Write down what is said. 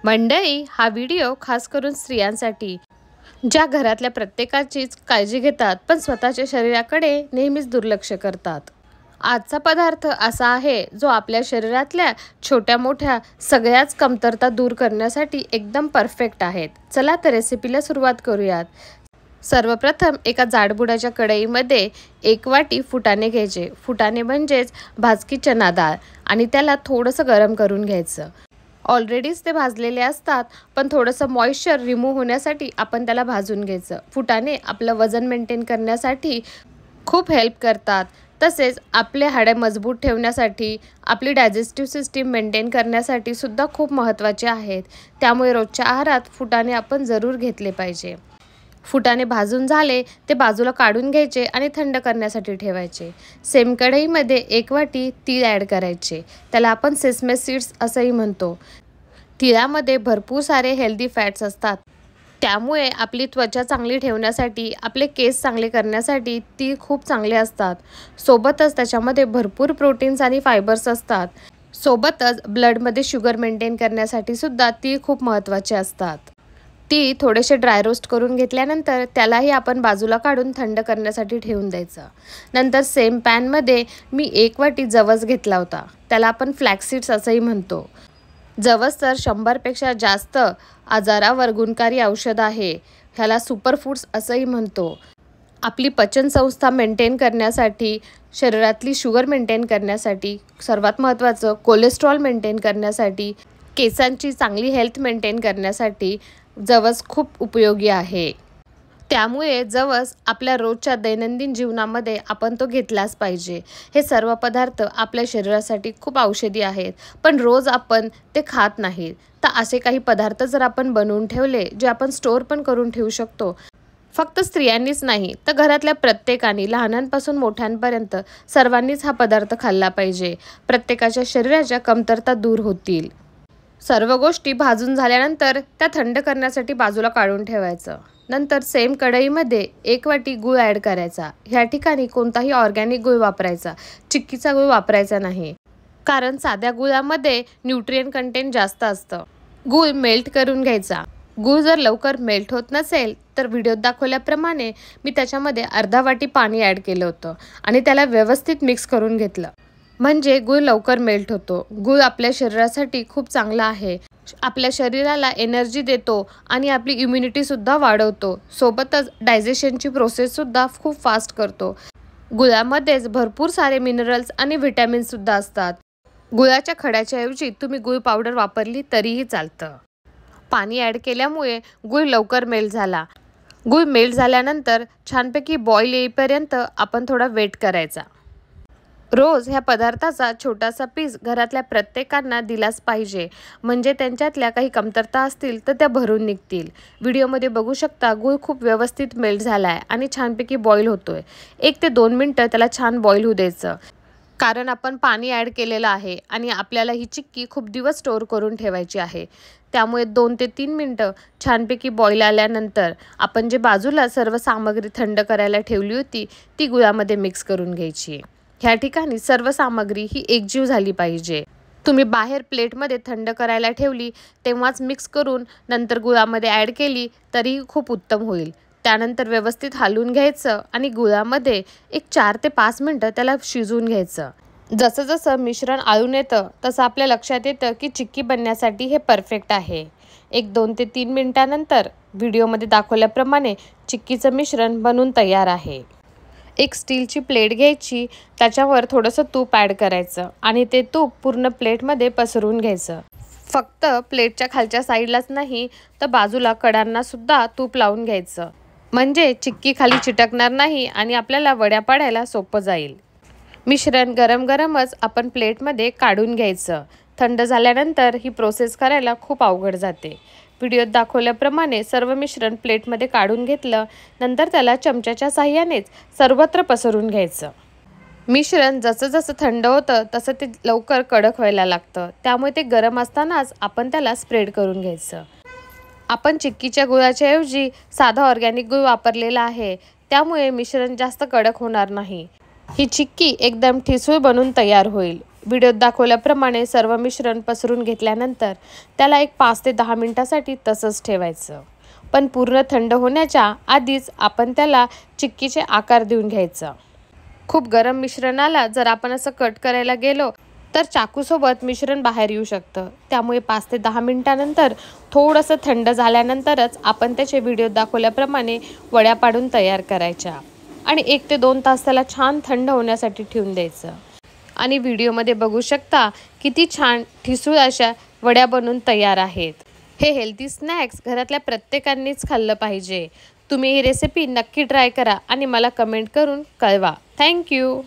मंडळी, हा व्हिडिओ खास करून स्त्रियांसाठी, ज्या घरातल्या प्रत्येकाचीच काळजी घेतात पण स्वतःच्या शरीराकडे नेहमीच दुर्लक्ष करतात। आजचा पदार्थ असा आहे जो आपल्या शरीरातल्या छोट्या मोठ्या सगळ्याच कमतरता दूर करण्यासाठी एकदम परफेक्ट आहेत। चला तर रेसिपीला सुरुवात करूयात। सर्वप्रथम एका जाडबुडाच्या कढईमध्ये 1 वाटी फुटाणे घ्यायचे। फुटाणे म्हणजेच भाजकी चना डाळ, आणि त्याला थोडंसं गरम करून घ्यायचं। ऑलरेडीच ते भाजलेले असतात, पण थोडंसं मॉइश्चर रिमूव्ह होण्यासाठी आपण त्याला भाजून घ्यायचं। फुटाणे आपलं वजन मेंटेन करण्यासाठी खूप हेल्प करतात, तसेच आपले हाडे मजबूत ठेवण्यासाठी, आपली डायजेस्टिव्ह सिस्टीम मेंटेन करण्यासाठी सुद्धा खूप महत्त्वाचे आहेत। त्यामुळे रोजच्या आहारात फुटाणे आपण जरूर घेतले पाहिजे। फुटाणे भाजून झाले ते बाजूला काढून घ्यायचे आणि थंड करण्यासाठी ठेवायचे। सेम कढईमध्ये 1 वाटी तीळ ॲड करायचे। त्याला आपण सेसमे सीड्स असंही म्हणतो। तिळामध्ये भरपूर सारे हेल्दी फॅट्स असतात, त्यामुळे आपली त्वचा चांगली ठेवण्यासाठी, आपले केस चांगले करण्यासाठी तीळ खूप चांगले असतात। सोबतच त्याच्यामध्ये भरपूर प्रोटीन्स आणि फायबर्स असतात। सोबतच ब्लडमध्ये शुगर मेंटेन करण्यासाठी सुद्धा तीळ खूप महत्त्वाचे असतात। तीळ थोडेसे ड्राय रोस्ट करून घेतल्यानंतर त्यालाही आपण बाजूला काढून थंड करण्यासाठी ठेवून द्यायचं। नंतर सेम पॅनमध्ये मी 1 वाटी जवस घेतला होता। त्याला आपण फ्लॅक्स सीड्स असंही म्हणतो। जवस तर 100पेक्षा जास्त आजारावर गुणकारी औषध आहे। ह्याला सुपरफूड्स असंही म्हणतो। आपली पचनसंस्था मेंटेन करण्यासाठी, शरीरातली शुगर मेंटेन करण्यासाठी, सर्वात महत्त्वाचं कोलेस्ट्रॉल मेंटेन करण्यासाठी, केसांची चांगली हेल्थ मेंटेन करण्यासाठी जवस खूप उपयोगी आहे। त्यामुळे जवस आपल्या रोजच्या दैनंदिन जीवनामध्ये आपण तो घेतलाच पाहिजे। हे सर्व पदार्थ आपल्या शरीरासाठी खूप औषधी आहेत, पण रोज आपण ते खात नाहीत। तर असे काही पदार्थ जर आपण बनवून ठेवले, जे आपण स्टोअर पण करून ठेवू शकतो, फक्त स्त्रियांनीच नाही तर घरातल्या प्रत्येकाने, लहानांपासून मोठ्यांपर्यंत सर्वांनीच हा पदार्थ खाल्ला पाहिजे। प्रत्येकाच्या शरीराच्या कमतरता दूर होतील। सर्व गोष्टी भाजून झाल्यानंतर त्या थंड करण्यासाठी बाजूला काढून ठेवायचं। नंतर सेम कढईमध्ये 1 वाटी गूळ ॲड करायचा। ह्या ठिकाणी कोणताही ऑर्गॅनिक गूळ वापरायचा, चिक्कीचा गूळ वापरायचा नाही, कारण साध्या गुळामध्ये न्यूट्रिएंट कंटेंट जास्त असतं। गूळ मेल्ट करून घ्यायचा। गूळ जर लवकर मेल्ट होत नसेल तर व्हिडिओत दाखवल्याप्रमाणे मी त्याच्यामध्ये अर्धा वाटी पाणी ॲड केलं होतं आणि त्याला व्यवस्थित मिक्स करून घेतलं, म्हणजे गूळ लवकर मेल्ट होतो। गूळ आपल्या शरीरासाठी खूप चांगला आहे। आपल्या शरीराला एनर्जी देतो आणि आपली इम्युनिटीसुद्धा वाढवतो। सोबतच डायजेशनची प्रोसेससुद्धा खूप फास्ट करतो। गुळामध्येच भरपूर सारे मिनरल्स आणि व्हिटॅमिन्ससुद्धा असतात। गुळाच्या खड्याच्या ऐवजी तुम्ही गूळ पावडर वापरली तरीही चालतं। पाणी ॲड केल्यामुळे गूळ लवकर मेल्ट झाला। गूळ मेल्ट झाल्यानंतर छानपैकी बॉईल येईपर्यंत आपण थोडा वेट करायचा। रोज ह्या पदार्थाचा छोटासा पीस घरातल्या प्रत्येकांना दिलाच पाहिजे, म्हणजे त्यांच्यातल्या काही कमतरता असतील तर त्या भरून निघतील। व्हिडिओमध्ये बघू शकता गूळ खूप व्यवस्थित मेल्ट झाला आहे आणि छानपैकी बॉईल होतोय। 1 ते 2 मिनटं त्याला छान बॉईल होऊ द्यायचं, कारण आपण पाणी ॲड केलेलं आहे आणि आपल्याला ही चिक्की खूप दिवस स्टोअर करून ठेवायची आहे। त्यामुळे 2 ते 3 मिनटं छानपैकी बॉईल आल्यानंतर आपण जे बाजूला सर्व सामग्री थंड करायला ठेवली होती ती गुळामध्ये मिक्स करून घ्यायची। ह्या ठिकाणी सर्व सामग्री ही एकजीव झाली पाहिजे। तुम्ही बाहेर प्लेटमध्ये थंड करायला ठेवली तेव्हाच मिक्स करून नंतर गुळामध्ये ॲड केली तरीही खूप उत्तम होईल। त्यानंतर व्यवस्थित हलवून घ्यायचं आणि गुळामध्ये 4 ते 5 मिनटं त्याला शिजवून घ्यायचं। जसं जसं मिश्रण आळून येतं तसं आपल्या लक्षात येतं की चिक्की बनण्यासाठी हे परफेक्ट आहे। 2 ते 3 मिनटानंतर व्हिडिओमध्ये दाखवल्याप्रमाणे चिक्कीचं मिश्रण बनून तयार आहे। एक स्टीलची प्लेट घ्यायची, त्याच्यावर थोडंसं तूप ॲड करायचं आणि ते तूप पूर्ण प्लेटमध्ये पसरवून घ्यायचं। फक्त प्लेटच्या खालच्या साईडलाच नाही तर बाजूला कडांना सुद्धा तूप लावून घ्यायचं, म्हणजे चिक्की खाली चिटकणार नाही आणि आपल्याला वड्या पाडायला सोपं जाईल। मिश्रण गरम गरमच आपण प्लेटमध्ये काढून घ्यायचं। थंड झाल्यानंतर ही प्रोसेस करायला खूप अवघड जाते। व्हिडिओत दाखवल्याप्रमाणे सर्व मिश्रण प्लेटमध्ये काढून घेतलं, नंतर त्याला चमच्याच्या साहाय्यानेच सर्वत्र पसरून घ्यायचं। मिश्रण जसं जसं थंड होतं तसं ते लवकर कडक व्हायला लागतं, त्यामुळे ते गरम असतानाच आपण त्याला स्प्रेड करून घ्यायचं। आपण चिक्कीच्या गुळाच्या ऐवजी साधा ऑर्गॅनिक गूळ वापरलेला आहे, त्यामुळे मिश्रण जास्त कडक होणार नाही। ही चिक्की एकदम ठिसूळ बनून तयार होईल। व्हिडिओत दाखवल्याप्रमाणे सर्व मिश्रण पसरून घेतल्यानंतर त्याला एक 5 ते 10 मिनिटासाठी तसंच ठेवायचं. पण पूर्ण थंड होण्याच्या आधीच आपण त्याला चिक्कीचे आकार देऊन घ्यायचं. खूप गरम मिश्रणाला जर आपण असं कट करायला गेलो तर चाकूसोबत मिश्रण बाहेर येऊ शकतं. त्यामुळे 5 ते 10 मिनिटानंतर थोडंसं थंड झाल्यानंतरच आपण त्याचे व्हिडिओत दाखवल्याप्रमाणे वड्या पाडून तयार करायच्या आणि 1 ते 2 तास त्याला छान थंड होण्यासाठी ठेवून द्यायचं. आणि व्हिडिओमध्ये बघू शकता किती छान ठिसूळ अशा वड्या बनून तयार आहेत. हे हेल्दी स्नॅक्स घरातल्या प्रत्येकांनीच खाल्लं पाहिजे. तुम्ही ही रेसिपी नक्की ट्राय करा आणि मला कमेंट करून कळवा. थँक्यू.